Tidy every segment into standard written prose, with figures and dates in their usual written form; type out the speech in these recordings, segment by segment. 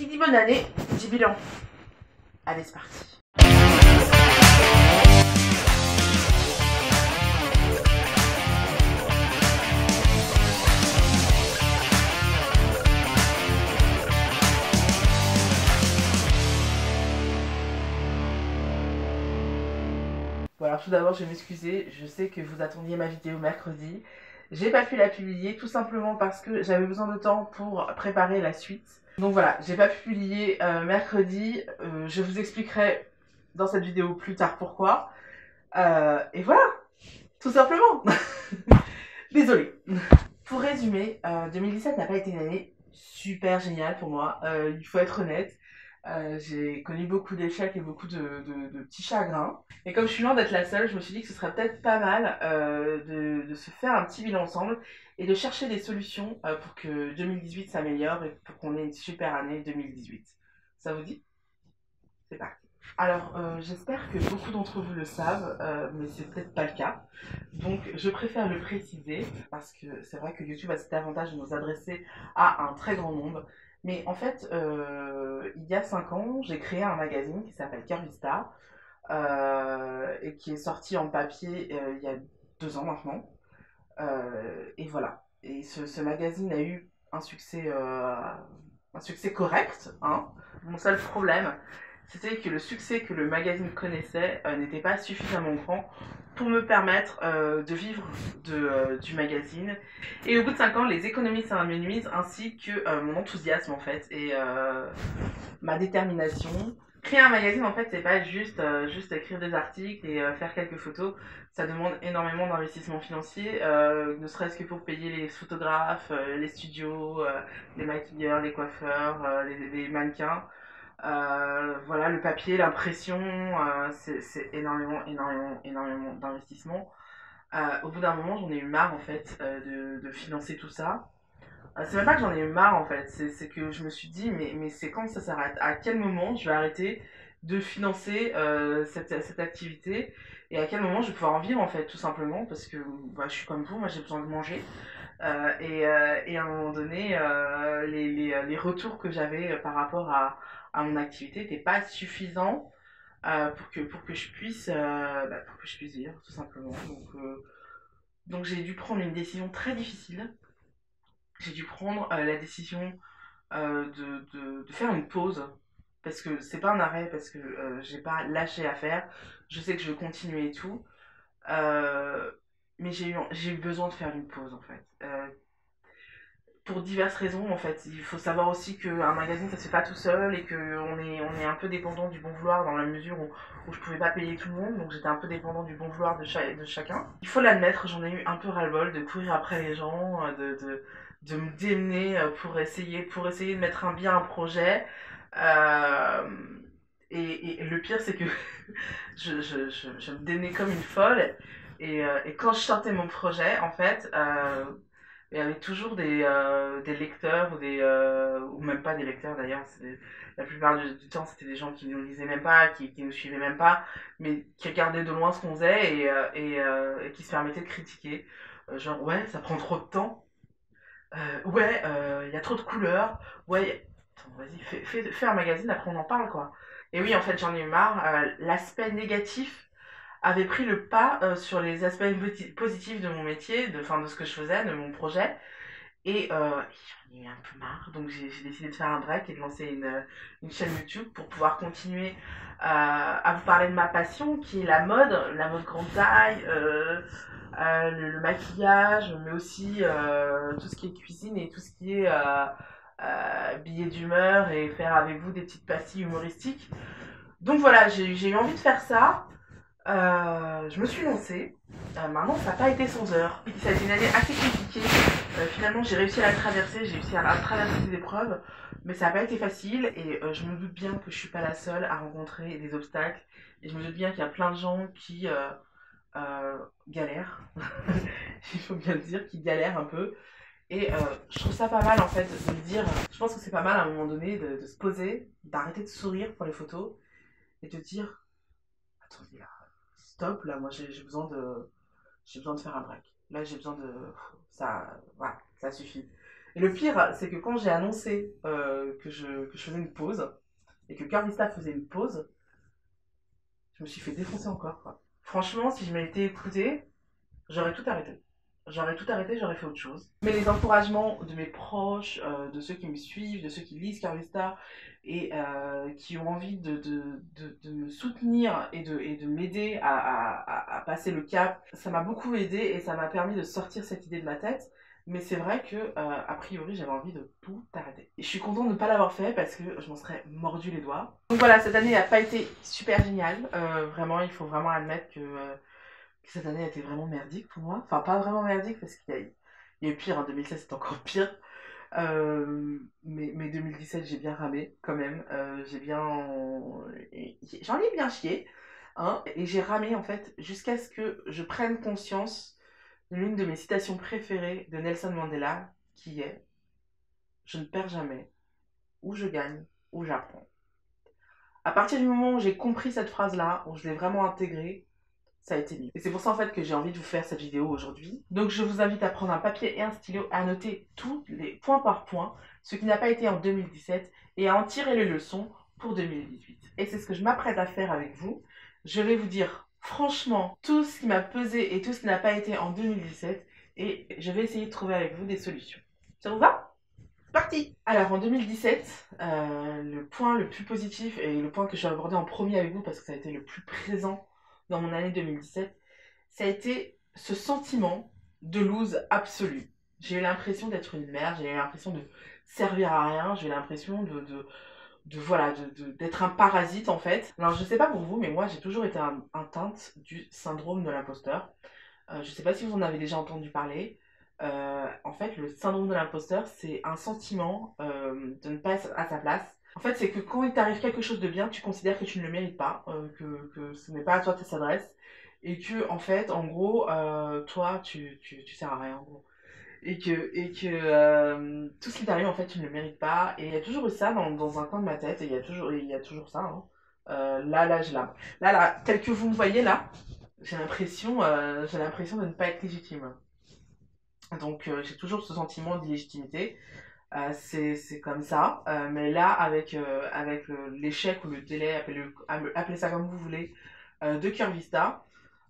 Qui dit bonne année, dit bilan. Allez, c'est parti. Bon, alors tout d'abord, je vais m'excuser. Je sais que vous attendiez ma vidéo mercredi. J'ai pas pu la publier tout simplement parce que j'avais besoin de temps pour préparer la suite. Donc voilà, j'ai pas pu publier mercredi. Je vous expliquerai dans cette vidéo plus tard pourquoi. Et voilà, tout simplement. Désolée. Pour résumer, 2017 n'a pas été une année super géniale pour moi. Il faut être honnête. J'ai connu beaucoup d'échecs et beaucoup de petits chagrins. Et comme je suis loin d'être la seule, je me suis dit que ce serait peut-être pas mal de se faire un petit bilan ensemble et de chercher des solutions pour que 2018 s'améliore et pour qu'on ait une super année 2018. Ça vous dit? C'est parti. Alors, j'espère que beaucoup d'entre vous le savent, mais c'est peut-être pas le cas. Donc, je préfère le préciser parce que c'est vrai que YouTube a cet avantage de nous adresser à un très grand nombre. Mais en fait, il y a 5 ans, j'ai créé un magazine qui s'appelle Curvista et qui est sorti en papier il y a 2 ans maintenant. Et voilà. Et ce magazine a eu un succès correct. Hein. Mon seul problème, c'était que le succès que le magazine connaissait n'était pas suffisamment grand pour me permettre de vivre du magazine. Et au bout de 5 ans, les économies s'amenuisent ainsi que mon enthousiasme en fait et ma détermination. Créer un magazine en fait c'est pas juste écrire des articles et faire quelques photos, ça demande énormément d'investissement financier, ne serait-ce que pour payer les photographes, les studios, les maquilleurs, les coiffeurs, les mannequins. Voilà, le papier, l'impression, c'est énormément d'investissement. Au bout d'un moment, j'en ai eu marre en fait de financer tout ça. C'est même pas que j'en ai eu marre en fait, c'est que je me suis dit, mais c'est quand ça s'arrête? À quel moment je vais arrêter de financer cette activité et à quel moment je vais pouvoir en vivre en fait, tout simplement, parce que bah, je suis comme vous, moi j'ai besoin de manger. Et à un moment donné, les retours que j'avais par rapport à mon activité n'étaient pas suffisants pour que je puisse vivre, tout simplement. Donc j'ai dû prendre une décision très difficile. J'ai dû prendre la décision de faire une pause. Parce que c'est pas un arrêt, parce que j'ai pas lâché à faire. Je sais que je vais continuer et tout. Euh, mais j'ai eu besoin de faire une pause en fait. Pour diverses raisons en fait. Il faut savoir aussi qu'un magazine ça se fait pas tout seul et on est un peu dépendant du bon vouloir dans la mesure où je pouvais pas payer tout le monde, donc j'étais un peu dépendant du bon vouloir de chacun. Il faut l'admettre, j'en ai eu un peu ras-le-bol de courir après les gens, de me démener pour essayer de mettre bien un projet. Euh, et le pire c'est que je me démenais comme une folle et quand je sortais mon projet en fait il y avait toujours des lecteurs ou même pas des lecteurs d'ailleurs. La plupart du temps, c'était des gens qui ne nous lisaient même pas, qui nous suivaient même pas, mais qui regardaient de loin ce qu'on faisait et qui se permettaient de critiquer. Genre, ouais, ça prend trop de temps. Ouais, il y a trop de couleurs. Ouais, attends, vas-y, fais un magazine, après on en parle, quoi. Et oui, en fait, j'en ai eu marre. L'aspect négatif avait pris le pas sur les aspects positifs de mon métier, de ce que je faisais, de mon projet. Et j'en ai eu un peu marre, donc j'ai décidé de faire un break et de lancer une chaîne YouTube pour pouvoir continuer à vous parler de ma passion qui est la mode grande taille, le maquillage, mais aussi tout ce qui est cuisine et tout ce qui est billets d'humeur et faire avec vous des petites pastilles humoristiques. Donc voilà, j'ai eu envie de faire ça. Je me suis lancée. Maintenant, ça n'a pas été sans heures. Ça a été une année assez compliquée. Finalement, j'ai réussi à la traverser, j'ai réussi à traverser ces épreuves, mais ça n'a pas été facile et je me doute bien que je suis pas la seule à rencontrer des obstacles. Et je me doute bien qu'il y a plein de gens qui galèrent, il faut bien le dire, qui galèrent un peu. Et je trouve ça pas mal en fait de me dire, je pense que c'est pas mal à un moment donné de se poser, d'arrêter de sourire pour les photos et de dire, attendez là, stop, là, moi j'ai besoin de faire un break. Là, j'ai besoin de, ça, voilà, ça suffit. Et le pire, c'est que quand j'ai annoncé que je faisais une pause, et que Curvista faisait une pause, je me suis fait défoncer encore, quoi. Franchement, si je m'avais été écoutée, j'aurais tout arrêté. J'aurais tout arrêté, j'aurais fait autre chose. Mais les encouragements de mes proches, de ceux qui me suivent, de ceux qui lisent Carvista et qui ont envie de me soutenir et de m'aider à passer le cap, ça m'a beaucoup aidé et ça m'a permis de sortir cette idée de ma tête. Mais c'est vrai que, a priori, j'avais envie de tout arrêter. Et je suis contente de ne pas l'avoir fait parce que je m'en serais mordu les doigts. Donc voilà, cette année n'a pas été super géniale. Vraiment, il faut vraiment admettre que cette année a été vraiment merdique pour moi. Enfin, pas vraiment merdique parce qu'il y a eu pire, hein. 2016 c'était encore pire. Mais 2017, j'ai bien ramé quand même. J'en ai bien chié. Hein, et j'ai ramé en fait jusqu'à ce que je prenne conscience de l'une de mes citations préférées de Nelson Mandela qui est: je ne perds jamais, ou je gagne, ou j'apprends. À partir du moment où j'ai compris cette phrase-là, où je l'ai vraiment intégrée, ça a été mieux. Et c'est pour ça en fait que j'ai envie de vous faire cette vidéo aujourd'hui. Donc je vous invite à prendre un papier et un stylo, à noter tous les points par point, ce qui n'a pas été en 2017, et à en tirer les leçons pour 2018. Et c'est ce que je m'apprête à faire avec vous. Je vais vous dire franchement tout ce qui m'a pesé et tout ce qui n'a pas été en 2017, et je vais essayer de trouver avec vous des solutions. Ça vous va? C'est parti! Alors en 2017, le point le plus positif et le point que je vais aborder en premier avec vous parce que ça a été le plus présent dans mon année 2017, ça a été ce sentiment de lose absolu. J'ai eu l'impression d'être une merde, j'ai eu l'impression de servir à rien, j'ai eu l'impression voilà, d'être un parasite en fait. Alors je sais pas pour vous, mais moi j'ai toujours été un teinte du syndrome de l'imposteur. Je sais pas si vous en avez déjà entendu parler. En fait, le syndrome de l'imposteur, c'est un sentiment de ne pas être à sa place. En fait, c'est que quand il t'arrive quelque chose de bien, tu considères que tu ne le mérites pas, que ce n'est pas à toi que ça s'adresse, et que, en fait, en gros, toi, tu sers à rien, en gros. Et que tout ce qui t'arrive, en fait, tu ne le mérites pas. Et il y a toujours eu ça dans un coin de ma tête, et il y a toujours ça. Hein. Là, tel que vous me voyez là, j'ai l'impression de ne pas être légitime. Donc j'ai toujours ce sentiment d'illégitimité. C'est comme ça. Mais là, avec l'échec ou le délai, appelez ça comme vous voulez, de Curvista,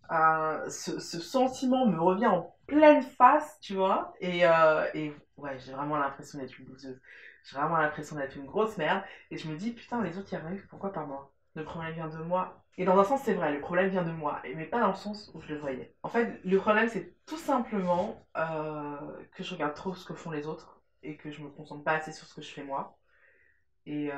ce sentiment me revient en pleine face, tu vois. Et ouais, j'ai vraiment l'impression d'être une loseuse. J'ai vraiment l'impression d'être une grosse merde. Et je me dis, putain, les autres y arrivent, pourquoi pas moi? Le problème vient de moi. Et dans un sens, c'est vrai, le problème vient de moi. Mais pas dans le sens où je le voyais. En fait, le problème, c'est tout simplement que je regarde trop ce que font les autres. Et que je me concentre pas assez sur ce que je fais moi. Et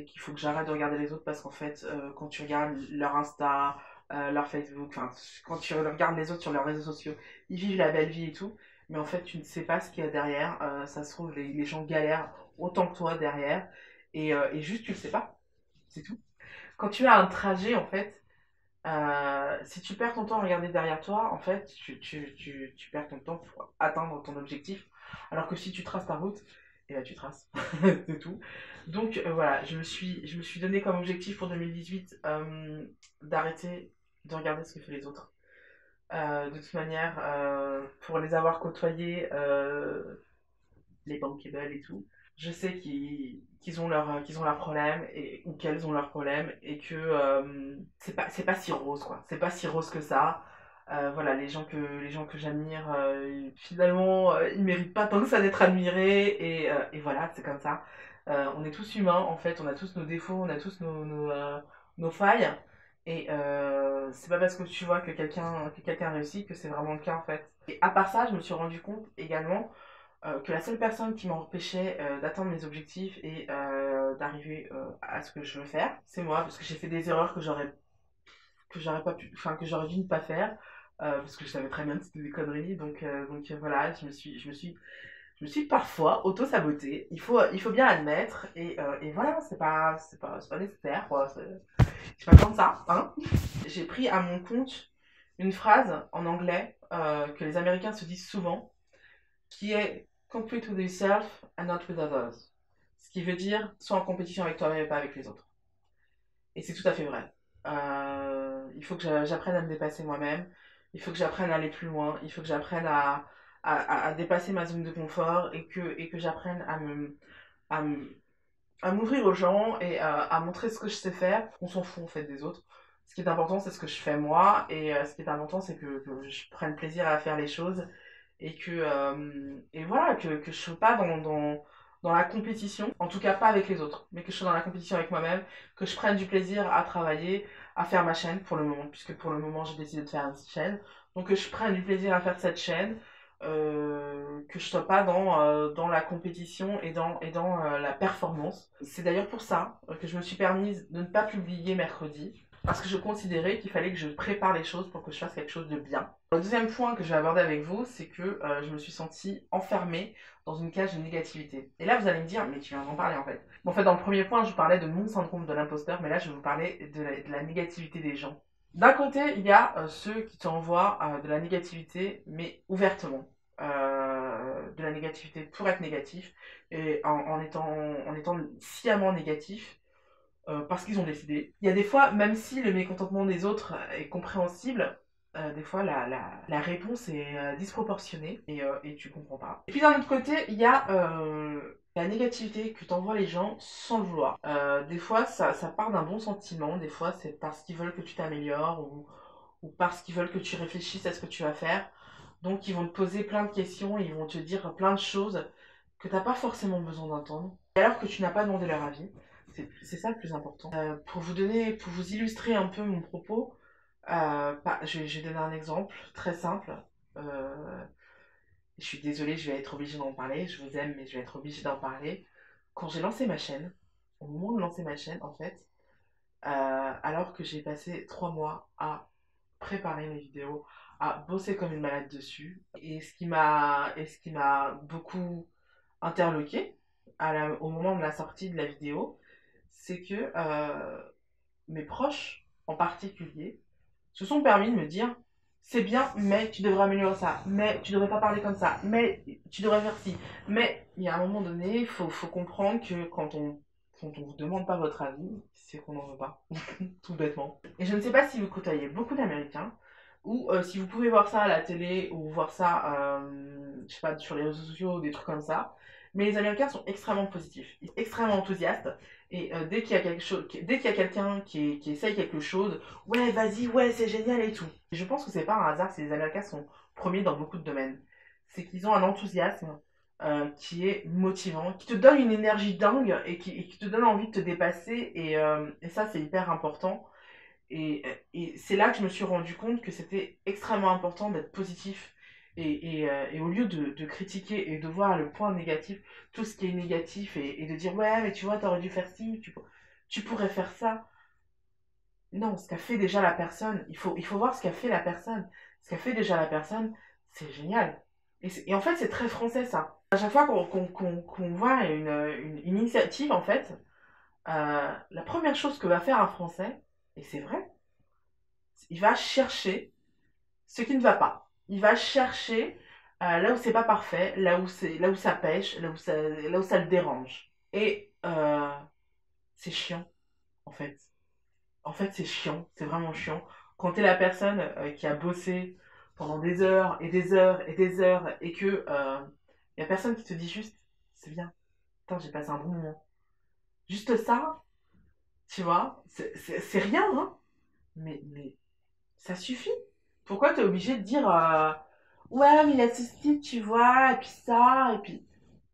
qu'il faut que j'arrête de regarder les autres parce qu'en fait, quand tu regardes leur Insta, leur Facebook, enfin, quand tu regardes les autres sur leurs réseaux sociaux, ils vivent la belle vie et tout, mais en fait, tu ne sais pas ce qu'il y a derrière. Ça se trouve, les gens galèrent autant que toi derrière, et juste, tu le sais pas. C'est tout. Quand tu as un trajet, en fait, si tu perds ton temps à regarder derrière toi, en fait, tu perds ton temps pour atteindre ton objectif. Alors que si tu traces ta route, et là tu traces, c'est tout. Donc voilà, je me suis donné comme objectif pour 2018 d'arrêter de regarder ce que font les autres. De toute manière, pour les avoir côtoyés, les bankable et tout, je sais qu'ils ont leurs problèmes ou qu'elles ont leurs problèmes et que c'est pas si rose quoi. C'est pas si rose que ça. Voilà, les gens que j'admire, finalement, ils méritent pas tant que ça d'être admirés et voilà, c'est comme ça. On est tous humains en fait, on a tous nos défauts, on a tous nos failles. Et c'est pas parce que tu vois que quelqu'un réussit que c'est vraiment le cas en fait. Et à part ça, je me suis rendu compte également que la seule personne qui m'empêchait d'atteindre mes objectifs et d'arriver à ce que je veux faire, c'est moi, parce que j'ai fait des erreurs que j'aurais pas pu, enfin que j'aurais dû ne pas faire, parce que je savais très bien que c'était des conneries, donc voilà, je me suis parfois auto-sabotée. Il faut bien l'admettre, et voilà, c'est pas nécessaire, quoi. C'est pas comme ça, hein. J'ai pris à mon compte une phrase en anglais que les Américains se disent souvent, qui est compete with yourself and not with others. Ce qui veut dire sois en compétition avec toi-même et pas avec les autres. Et c'est tout à fait vrai. Il faut que j'apprenne à me dépasser moi-même. Il faut que j'apprenne à aller plus loin. Il faut que j'apprenne à dépasser ma zone de confort et que j'apprenne à à m'ouvrir aux gens et à montrer ce que je sais faire. On s'en fout en fait des autres. Ce qui est important, c'est ce que je fais moi et ce qui est important, c'est que je prenne plaisir à faire les choses et voilà, que je ne sois pas dans la compétition, en tout cas pas avec les autres, mais que je sois dans la compétition avec moi-même, que je prenne du plaisir à travailler, à faire ma chaîne pour le moment, puisque pour le moment j'ai décidé de faire une chaîne, donc que je prenne du plaisir à faire cette chaîne, que je sois pas dans la compétition et dans la performance. C'est d'ailleurs pour ça que je me suis permise de ne pas publier mercredi, parce que je considérais qu'il fallait que je prépare les choses pour que je fasse quelque chose de bien. Le deuxième point que je vais aborder avec vous, c'est que je me suis sentie enfermée dans une cage de négativité. Et là, vous allez me dire, mais tu viens d'en parler en fait. Bon, en fait, dans le premier point, je vous parlais de mon syndrome de l'imposteur, mais là, je vais vous parler de la négativité des gens. D'un côté, il y a ceux qui t'envoient de la négativité, mais ouvertement. De la négativité pour être négatif, et en étant sciemment négatif, parce qu'ils ont décidé. Il y a des fois, même si le mécontentement des autres est compréhensible, des fois la réponse est disproportionnée et tu comprends pas. Et puis d'un autre côté, il y a la négativité que t'envoient les gens sans le vouloir. Des fois, ça part d'un bon sentiment, des fois c'est parce qu'ils veulent que tu t'améliores ou parce qu'ils veulent que tu réfléchisses à ce que tu vas faire. Donc ils vont te poser plein de questions, ils vont te dire plein de choses que t'as pas forcément besoin d'entendre, alors que tu n'as pas demandé leur avis. C'est ça le plus important. Pour vous illustrer un peu mon propos, je vais donner un exemple très simple. Euh, je suis désolée, je vais être obligée d'en parler. Je vous aime, mais je vais être obligée d'en parler. Quand j'ai lancé ma chaîne, au moment de lancer ma chaîne, en fait, alors que j'ai passé 3 mois à préparer mes vidéos, à bosser comme une malade dessus, et ce qui m'a beaucoup interloqué au moment de la sortie de la vidéo, c'est que mes proches en particulier se sont permis de me dire c'est bien, mais tu devrais améliorer ça, mais tu devrais pas parler comme ça, mais tu devrais faire ci. Mais il y a un moment donné, faut comprendre que quand on vous demande pas votre avis, c'est qu'on n'en veut pas, tout bêtement. Et je ne sais pas si vous côtoyez beaucoup d'Américains, ou si vous pouvez voir ça à la télé, ou voir ça, je sais pas, sur les réseaux sociaux, ou des trucs comme ça, mais les Américains sont extrêmement positifs, extrêmement enthousiastes, et dès qu'il y a quelque chose, dès qu'il y a quelqu'un qui essaye quelque chose, ouais, vas-y, ouais, c'est génial et tout. Et je pense que c'est pas un hasard si les Américains sont premiers dans beaucoup de domaines. C'est qu'ils ont un enthousiasme qui est motivant, qui te donne une énergie dingue et qui te donne envie de te dépasser. Et ça, c'est hyper important. Et c'est là que je me suis rendu compte que c'était extrêmement important d'être positif. Et au lieu de critiquer et de voir le point négatif, tout ce qui est négatif, et de dire ouais, mais tu vois, t'aurais dû faire ci, tu pourrais faire ça. Non, ce qu'a fait déjà la personne, il faut voir ce qu'a fait la personne. Ce qu'a fait déjà la personne, c'est génial. Et en fait, c'est très français ça. À chaque fois qu'on voit une initiative, en fait, la première chose que va faire un Français, et c'est vrai, il va chercher ce qui ne va pas. Il va chercher là où c'est pas parfait, là où ça pêche, là où ça le dérange. Et c'est chiant, en fait. En fait, c'est chiant, c'est vraiment chiant. Quand t'es la personne qui a bossé pendant des heures et des heures et des heures et que y a personne qui te dit juste, c'est bien, putain, j'ai passé un bon moment. Juste ça, tu vois, c'est rien, hein, mais ça suffit. Pourquoi t'es obligé de dire, ouais, mais il a ceci, tu vois, et puis ça, et puis.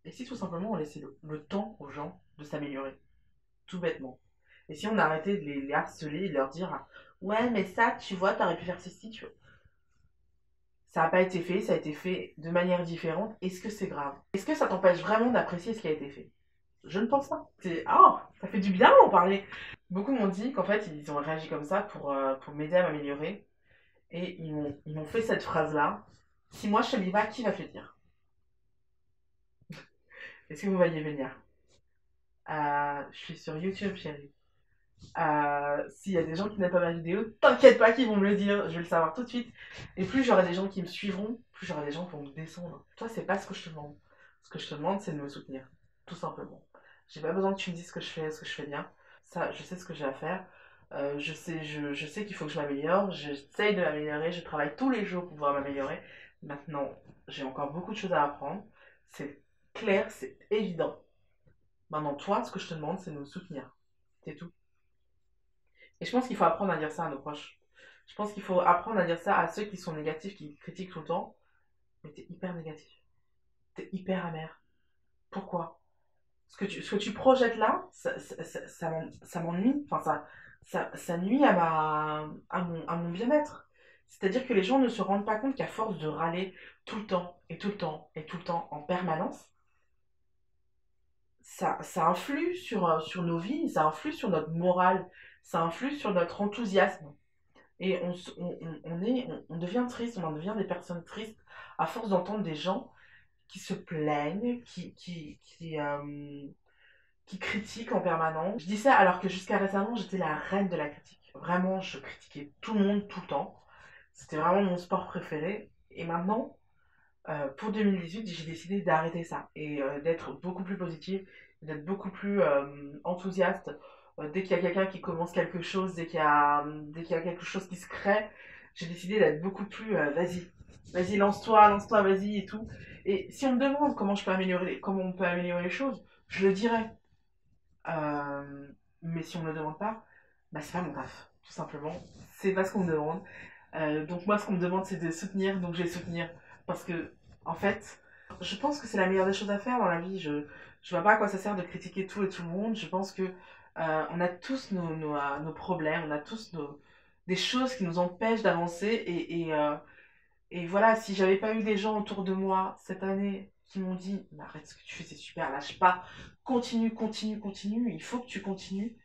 Et si tout simplement on laissait le temps aux gens de s'améliorer, tout bêtement. Et si on arrêtait de les harceler et de leur dire ouais, mais ça, tu vois, t'aurais pu faire ceci, tu vois. Ça n'a pas été fait, ça a été fait de manière différente. Est-ce que c'est grave? Est-ce que ça t'empêche vraiment d'apprécier ce qui a été fait? Je ne pense pas. Ça fait du bien d'en parler. Beaucoup m'ont dit qu'en fait, ils ont réagi comme ça pour m'aider à m'améliorer. Et ils m'ont fait cette phrase-là. Si moi je te dis pas, qui va te le dire? Est-ce que vous voyez venir? Je suis sur YouTube, chérie. S'il y a des gens qui n'aiment pas ma vidéo, t'inquiète pas qu'ils vont me le dire, je vais le savoir tout de suite. Et plus j'aurai des gens qui me suivront, plus j'aurai des gens qui vont me descendre. Toi, c'est pas ce que je te demande. Ce que je te demande, c'est de me soutenir, tout simplement. J'ai pas besoin que tu me dises ce que je fais bien. Ça, je sais ce que j'ai à faire. Je sais qu'il faut que je m'améliore. J'essaye de m'améliorer. Je travaille tous les jours pour pouvoir m'améliorer. Maintenant, j'ai encore beaucoup de choses à apprendre. C'est clair, c'est évident. Maintenant, toi, ce que je te demande, c'est de nous soutenir. C'est tout. Et je pense qu'il faut apprendre à dire ça à nos proches. Je pense qu'il faut apprendre à dire ça à ceux qui sont négatifs, qui critiquent tout le temps. Mais t'es hyper négatif. T'es hyper amer. Pourquoi? Ce que tu projettes là, ça m'ennuie. Enfin, ça nuit à mon bien-être. C'est-à-dire que les gens ne se rendent pas compte qu'à force de râler tout le temps, et tout le temps, et tout le temps, en permanence, ça influe sur nos vies, ça influe sur notre morale, ça influe sur notre enthousiasme. Et on devient triste, on en devient des personnes tristes à force d'entendre des gens qui se plaignent, qui critiquent en permanence. Je dis ça alors que jusqu'à récemment, j'étais la reine de la critique. Vraiment, je critiquais tout le monde, tout le temps. C'était vraiment mon sport préféré. Et maintenant, pour 2018, j'ai décidé d'arrêter ça et d'être beaucoup plus positive, d'être beaucoup plus enthousiaste. Dès qu'il y a quelqu'un qui commence quelque chose, dès qu'il y a quelque chose qui se crée, j'ai décidé d'être beaucoup plus vas-y, vas-y, lance-toi, vas-y et tout. Et si on me demande comment on peut améliorer les choses, je le dirai. Euh, mais si on me le demande pas, bah c'est pas mon taf, tout simplement. C'est pas ce qu'on me demande. Donc moi, ce qu'on me demande, c'est de soutenir, donc je vais soutenir. Parce que, en fait, je pense que c'est la meilleure des choses à faire dans la vie. Je vois pas à quoi ça sert de critiquer tout et tout le monde. Je pense que on a tous nos problèmes, on a tous des choses qui nous empêchent d'avancer. Et voilà, si j'avais pas eu des gens autour de moi cette année qui m'ont dit, mais arrête ce que tu fais, c'est super, lâche pas, continue, continue, continue, il faut que tu continues.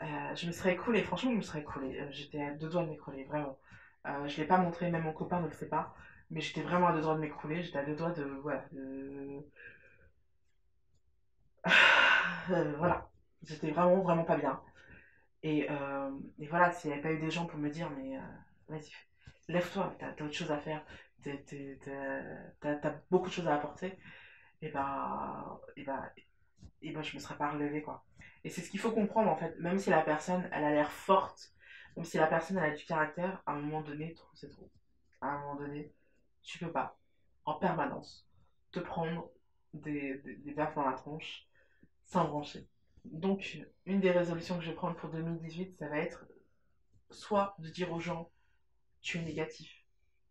Je me serais écroulée, franchement, je me serais écroulée. J'étais à deux doigts de m'écrouler, vraiment. Je l'ai pas montré, même mon copain ne le sait pas. Mais j'étais vraiment à deux doigts de m'écrouler. J'étais à deux doigts de. Voilà. Voilà. J'étais vraiment, vraiment pas bien. Et voilà, s'il n'y avait pas eu des gens pour me dire, mais vas-y, lève-toi, t'as autre chose à faire. T'as beaucoup de choses à apporter. Et bah, je me serais pas relevée, quoi. Et c'est ce qu'il faut comprendre, en fait. Même si la personne, elle a l'air forte, même si la personne, elle a du caractère, à un moment donné, trop, c'est trop. À un moment donné, tu peux pas, en permanence, te prendre des baffes dans la tronche sans brancher. Donc, une des résolutions que je vais prendre pour 2018, ça va être soit de dire aux gens, tu es négatif.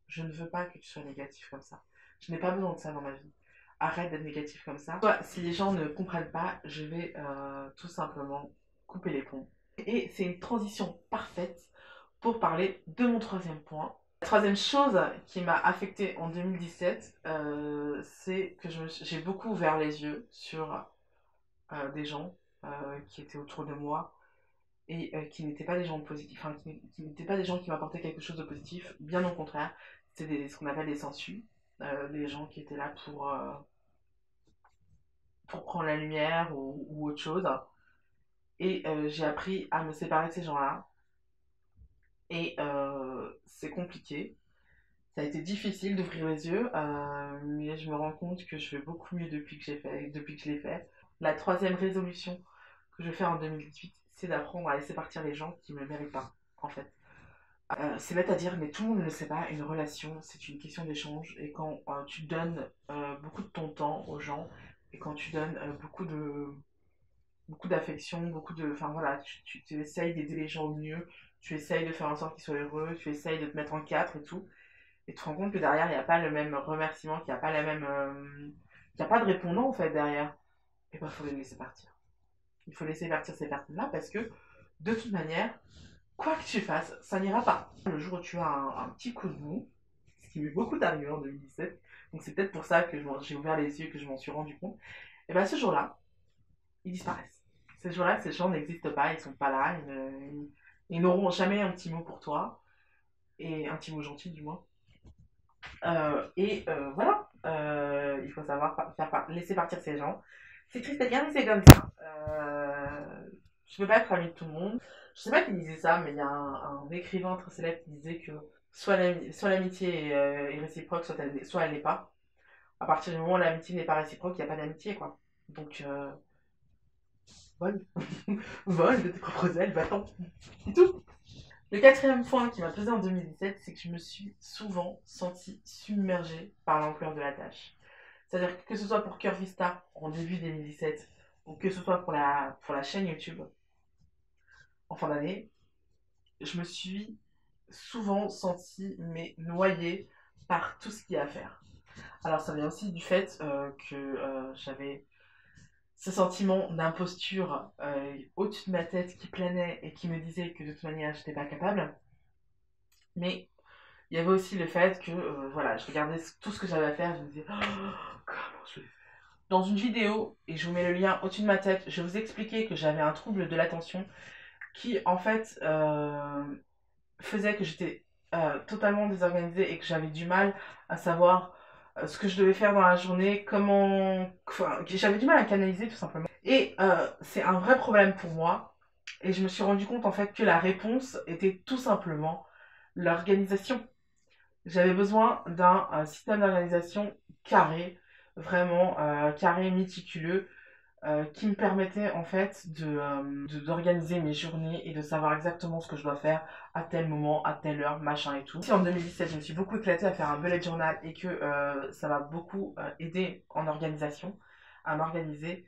Je ne veux pas que tu sois négatif comme ça. Je n'ai pas besoin de ça dans ma vie. Arrête d'être négatif comme ça. Soit, si les gens ne comprennent pas, je vais tout simplement couper les ponts. Et c'est une transition parfaite pour parler de mon troisième point. La troisième chose qui m'a affectée en 2017, c'est que j'ai beaucoup ouvert les yeux sur des gens qui étaient autour de moi et qui n'étaient pas des gens positifs, enfin qui n'étaient pas des gens qui m'apportaient quelque chose de positif, bien au contraire, c'était ce qu'on appelle des sensus, des gens qui étaient là pour prendre la lumière ou autre chose. Et j'ai appris à me séparer de ces gens-là. Et c'est compliqué. Ça a été difficile d'ouvrir les yeux, mais je me rends compte que je fais beaucoup mieux depuis que je l'ai fait. La troisième résolution que je vais faire en 2018, c'est d'apprendre à laisser partir les gens qui ne me méritent pas, en fait. C'est bête à dire, mais tout le monde ne le sait pas, une relation, c'est une question d'échange. Et quand tu donnes beaucoup de ton temps aux gens, et quand tu donnes beaucoup d'affection, enfin voilà, tu essayes d'aider les gens au mieux, tu essayes de faire en sorte qu'ils soient heureux, tu essayes de te mettre en quatre et tout, et tu te rends compte que derrière, il n'y a pas le même remerciement, qu'il n'y a pas la même. Qu'il n'y a pas de répondant en fait derrière. Et ben, il faut les laisser partir. Il faut laisser partir ces personnes-là parce que, de toute manière, quoi que tu fasses, ça n'ira pas. Le jour où tu as un petit coup de mou, ce qui m'est beaucoup arrivé en 2017, donc c'est peut-être pour ça que j'ai ouvert les yeux et que je m'en suis rendu compte, et ben ce jour-là, ils disparaissent. Ces jours-là, ces gens n'existent pas, ils sont pas là, ils n'auront jamais un petit mot pour toi, et un petit mot gentil du moins. Voilà, il faut savoir laisser partir ces gens. C'est triste à dire, mais c'est comme ça. Je peux pas être amie de tout le monde. Je sais pas qui disait ça, mais il y a un écrivain très célèbre qui disait que soit l'amitié est réciproque, soit elle n'est pas. À partir du moment où l'amitié n'est pas réciproque, il n'y a pas d'amitié, quoi. Donc, vole. Vole de tes propres ailes, va-t'en. C'est tout. Le quatrième point qui m'a pesé en 2017, c'est que je me suis souvent sentie submergée par l'ampleur de la tâche. C'est-à-dire que ce soit pour Curvista en début 2017 ou que ce soit pour la chaîne YouTube en fin d'année, je me suis souvent sentie mais noyée par tout ce qu'il y a à faire. Alors ça vient aussi du fait que j'avais ce sentiment d'imposture au-dessus de ma tête qui planait et qui me disait que de toute manière j'étais pas capable. Mais il y avait aussi le fait que voilà, je regardais tout ce que j'avais à faire, je me disais oh, comment je vais faire. Dans une vidéo, et je vous mets le lien au-dessus de ma tête, je vous expliquais que j'avais un trouble de l'attention qui en fait faisait que j'étais totalement désorganisée et que j'avais du mal à savoir ce que je devais faire dans la journée, comment... Enfin, j'avais du mal à canaliser tout simplement. Et c'est un vrai problème pour moi. Et je me suis rendu compte en fait que la réponse était tout simplement l'organisation. J'avais besoin d'un système d'organisation carré, vraiment carré, méticuleux, qui me permettait en fait d'organiser mes journées et de savoir exactement ce que je dois faire à tel moment, à telle heure, machin et tout. Si en 2017 je me suis beaucoup éclatée à faire un bullet journal et que ça m'a beaucoup aidé en organisation, à m'organiser,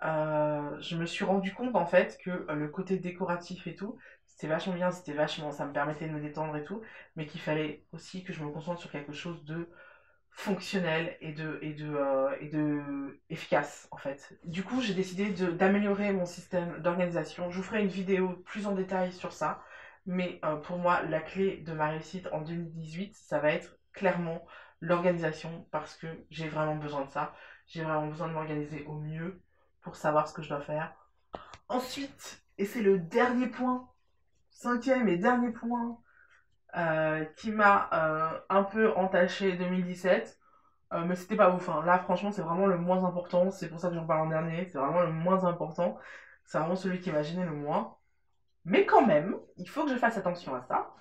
je me suis rendu compte en fait que le côté décoratif et tout, c'était vachement bien, c'était vachement, ça me permettait de me détendre et tout, mais qu'il fallait aussi que je me concentre sur quelque chose de fonctionnel et de efficace en fait. Du coup, j'ai décidé d'améliorer mon système d'organisation. Je vous ferai une vidéo plus en détail sur ça, mais pour moi, la clé de ma réussite en 2018, ça va être clairement l'organisation parce que j'ai vraiment besoin de ça. J'ai vraiment besoin de m'organiser au mieux pour savoir ce que je dois faire. Ensuite, et c'est le dernier point, cinquième et dernier point qui m'a un peu entaché 2017. Mais c'était pas ouf, hein. Là, franchement, c'est vraiment le moins important. C'est pour ça que j'en parle en dernier. C'est vraiment le moins important. C'est vraiment celui qui m'a gêné le moins. Mais quand même, il faut que je fasse attention à ça.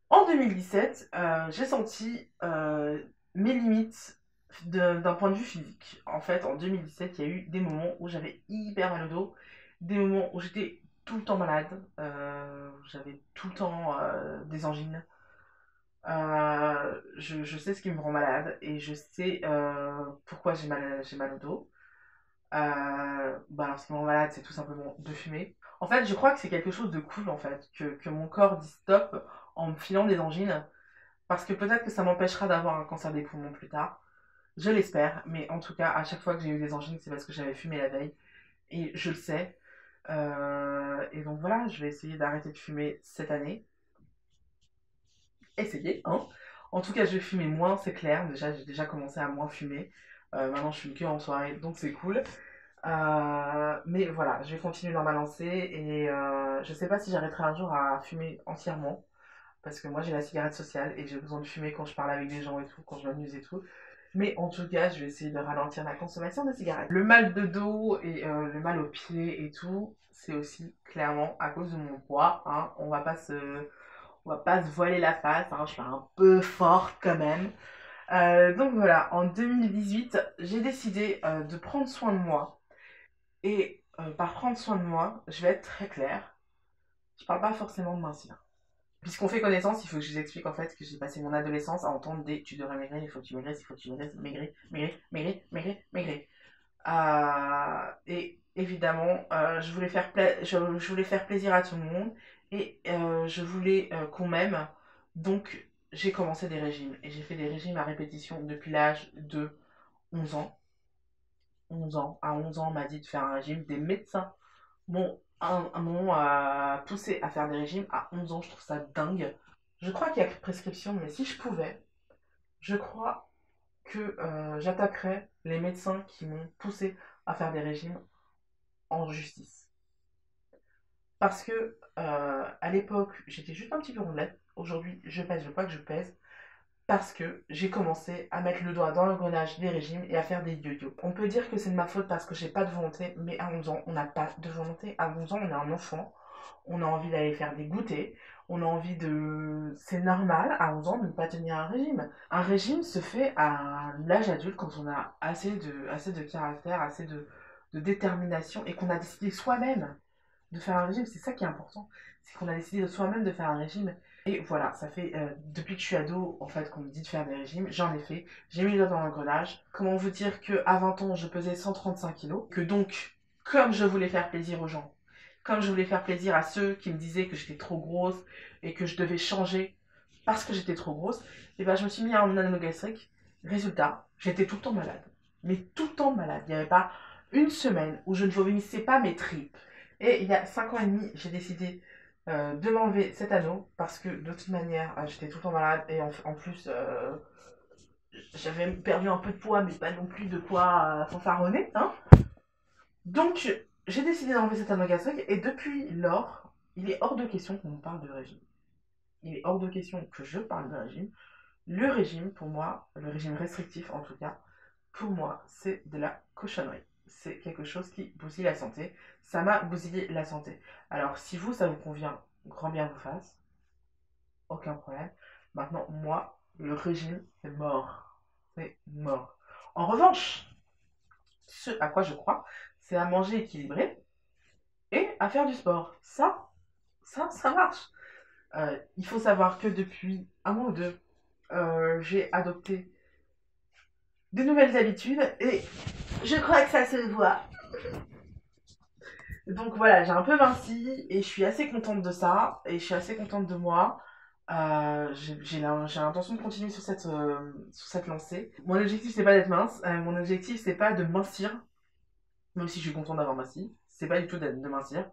En 2017, j'ai senti mes limites d'un point de vue physique. En fait, en 2017, il y a eu des moments où j'avais hyper mal au dos, des moments où j'étais tout le temps malade, j'avais tout le temps des angines. Je sais ce qui me rend malade et je sais pourquoi j'ai mal au dos. Bah alors, ce qui me rend malade, c'est tout simplement de fumer. En fait, je crois que c'est quelque chose de cool, en fait, que mon corps dit stop en me filant des angines, parce que peut-être que ça m'empêchera d'avoir un cancer des poumons plus tard. Je l'espère, mais en tout cas, à chaque fois que j'ai eu des angines, c'est parce que j'avais fumé la veille, et je le sais. Et donc voilà, je vais essayer d'arrêter de fumer cette année. Essayer, hein. En tout cas, je vais fumer moins, c'est clair. Déjà, j'ai déjà commencé à moins fumer. Maintenant, je fume que en soirée, donc c'est cool. Mais voilà, je vais continuer dans ma lancée et je sais pas si j'arrêterai un jour à fumer entièrement. Parce que moi, j'ai la cigarette sociale et j'ai besoin de fumer quand je parle avec des gens et tout, quand je m'amuse et tout. Mais en tout cas, je vais essayer de ralentir ma consommation de cigarettes. Le mal de dos et le mal aux pieds et tout, c'est aussi clairement à cause de mon poids, hein. On va pas se voiler la face, hein. Je suis un peu forte quand même. Donc voilà, en 2018, j'ai décidé de prendre soin de moi. Et par prendre soin de moi, je vais être très claire, je parle pas forcément de mincir. Puisqu'on fait connaissance, il faut que je vous explique en fait que j'ai passé mon adolescence à entendre des tu devrais maigrir, il faut que tu maigrisses, il faut que tu maigrisses, maigrir, maigrir, maigrir, maigrir, maigrir. Et évidemment, je voulais faire plaisir à tout le monde et je voulais qu'on m'aime. Donc j'ai commencé des régimes et j'ai fait des régimes à répétition depuis l'âge de 11 ans. 11 ans. À 11 ans, on m'a dit de faire un régime. Des médecins m'ont poussé à faire des régimes. À 11 ans, je trouve ça dingue. Je crois qu'il y a prescription, mais si je pouvais, je crois que j'attaquerais les médecins qui m'ont poussé à faire des régimes en justice. Parce que à l'époque, j'étais juste un petit peu rondelette. Aujourd'hui, je pèse le poids que je pèse. Parce que j'ai commencé à mettre le doigt dans l'engrenage des régimes et à faire des yo-yo. On peut dire que c'est de ma faute parce que j'ai pas de volonté, mais à 11 ans, on n'a pas de volonté. À 11 ans, on est un enfant, on a envie d'aller faire des goûters, on a envie de... C'est normal, à 11 ans, de ne pas tenir un régime. Un régime se fait à l'âge adulte quand on a assez de caractère, assez de détermination et qu'on a décidé soi-même de faire un régime, c'est ça qui est important. C'est qu'on a décidé de soi-même de faire un régime. Et voilà, ça fait depuis que je suis ado, en fait, qu'on me dit de faire des régimes. J'en ai fait. J'ai mis le doigt dans l'engrenage. Comment vous dire qu'à 20 ans, je pesais 135 kilos. Que donc, comme je voulais faire plaisir aux gens, comme je voulais faire plaisir à ceux qui me disaient que j'étais trop grosse et que je devais changer parce que j'étais trop grosse, et ben je me suis mis en anneau gastrique. Résultat, j'étais tout le temps malade. Mais tout le temps malade. Il n'y avait pas une semaine où je ne vomissais pas mes tripes. Et il y a 5 ans et demi, j'ai décidé de m'enlever cet anneau parce que de toute manière, j'étais tout le temps malade et en plus, j'avais perdu un peu de poids, mais pas non plus de quoi fanfaronner. Hein. Donc, j'ai décidé d'enlever cet anneau gastrique et depuis lors, il est hors de question qu'on parle de régime. Il est hors de question que je parle de régime. Le régime, pour moi, le régime restrictif en tout cas, pour moi, c'est de la cochonnerie. C'est quelque chose qui bousille la santé. Ça m'a bousillé la santé. Alors, si vous, ça vous convient, grand bien vous fasse. Aucun problème. Maintenant, moi, le régime, c'est mort. C'est mort. En revanche, ce à quoi je crois, c'est à manger équilibré et à faire du sport. Ça marche. Il faut savoir que depuis un mois ou deux, j'ai adopté de nouvelles habitudes et je crois que ça se voit. Donc voilà, j'ai un peu minci et je suis assez contente de ça et je suis assez contente de moi. J'ai l'intention de continuer sur cette lancée. Mon objectif c'est pas d'être mince, mon objectif c'est pas de mincir, même si je suis contente d'avoir minci. C'est pas du tout de mincir.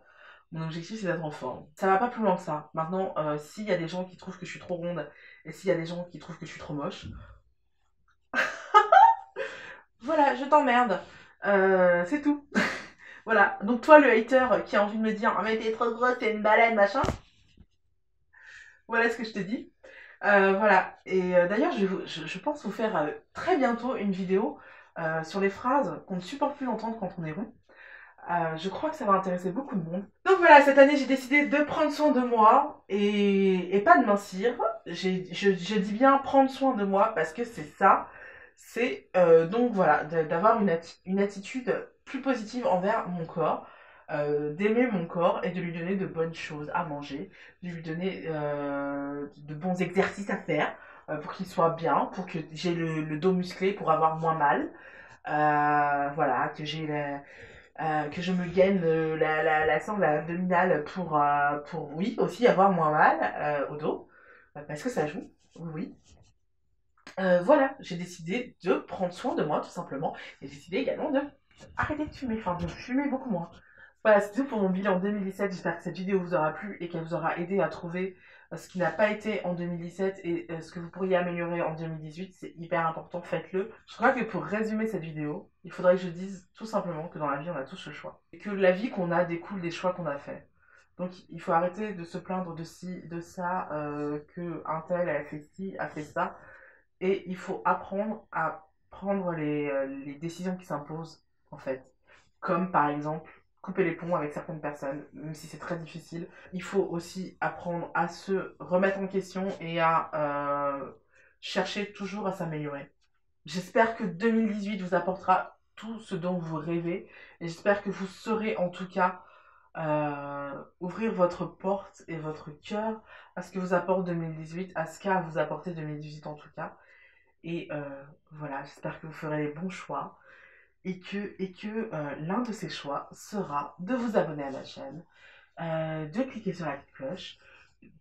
Mon objectif c'est d'être en forme. Ça va pas plus loin que ça. Maintenant, s'il y a des gens qui trouvent que je suis trop ronde et s'il y a des gens qui trouvent que je suis trop moche, voilà, je t'emmerde. C'est tout. Voilà, donc toi le hater qui a envie de me dire « Ah mais t'es trop grosse, t'es une baleine, machin », voilà ce que je te dis. Voilà, et d'ailleurs je pense vous faire très bientôt une vidéo sur les phrases qu'on ne supporte plus d'entendre quand on est rond. Je crois que ça va intéresser beaucoup de monde. Donc voilà, cette année j'ai décidé de prendre soin de moi et pas de mincir. Je dis bien prendre soin de moi parce que c'est ça. C'est donc voilà, d'avoir une attitude plus positive envers mon corps, d'aimer mon corps et de lui donner de bonnes choses à manger, de lui donner de bons exercices à faire pour qu'il soit bien, pour que j'ai le dos musclé pour avoir moins mal. Voilà, que j'ai que je me gaine la sangle abdominale pour, oui, aussi avoir moins mal au dos, parce que ça joue, oui, oui. Voilà, j'ai décidé de prendre soin de moi, tout simplement, et j'ai décidé également de arrêter de fumer, enfin de fumer beaucoup moins. Voilà, c'est tout pour mon bilan 2017, j'espère que cette vidéo vous aura plu et qu'elle vous aura aidé à trouver ce qui n'a pas été en 2017 et ce que vous pourriez améliorer en 2018, c'est hyper important, faites-le. Je crois que pour résumer cette vidéo, il faudrait que je dise tout simplement que dans la vie, on a tous le choix. Et que la vie qu'on a découle des choix qu'on a faits. Donc il faut arrêter de se plaindre de ci, de ça, que un tel a fait ci, a fait ça. Et il faut apprendre à prendre les décisions qui s'imposent, en fait. Comme par exemple couper les ponts avec certaines personnes, même si c'est très difficile. Il faut aussi apprendre à se remettre en question et à chercher toujours à s'améliorer. J'espère que 2018 vous apportera tout ce dont vous rêvez et j'espère que vous saurez en tout cas ouvrir votre porte et votre cœur à ce que vous apporte 2018, à ce qu'a vous apporté 2018 en tout cas. Et voilà, j'espère que vous ferez les bons choix et que l'un de ces choix sera de vous abonner à la chaîne, de cliquer sur la cloche,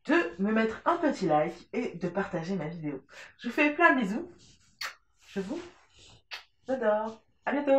de me mettre un petit like et de partager ma vidéo. Je vous fais plein de bisous. Je vous adore. À bientôt.